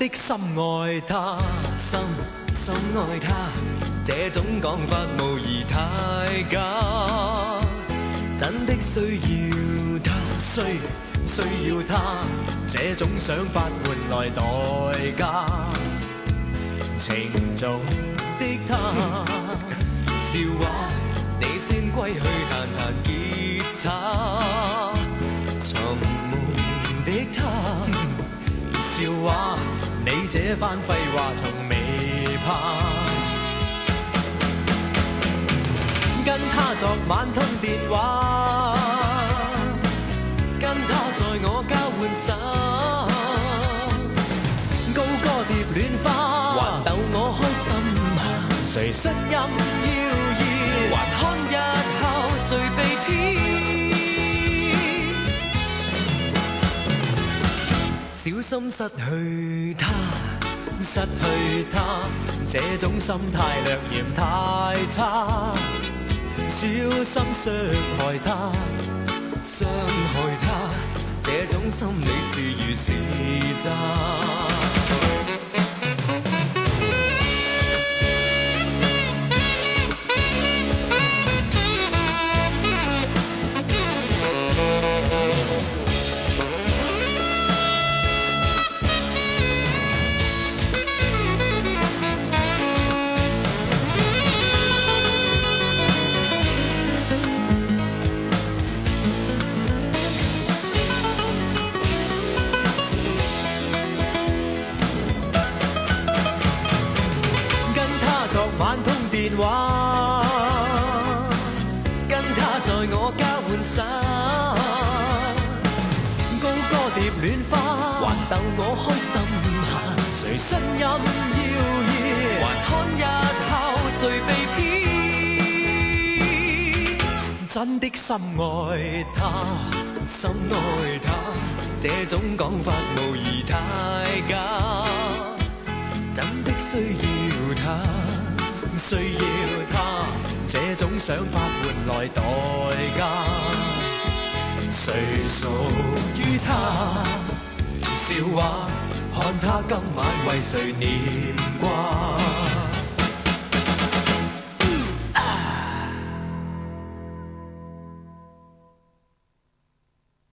的深愛他，深愛他，這種講法無疑太假。真的需要他，需要他，這種想法換來代價。情重的他，笑話，你先歸去彈彈吉他。沉悶的他，笑話，你這番廢話從未怕。跟他昨晚通電話，跟他在我交換手，高歌蝶戀花，還逗我開心下。誰失音要熱，還看日後誰被騙。小心失去他，這種心態略嫌太差。小心傷害他，這種心理是如是渣。電話，跟他在我交換手，高歌蝶戀花，還逗我開心下。誰呻吟要熱，還看日後誰被騙。真的深愛他，這種講法無疑太假。真的需要他，這種想法換來代價。誰屬於他？笑話，看他今晚為誰念掛。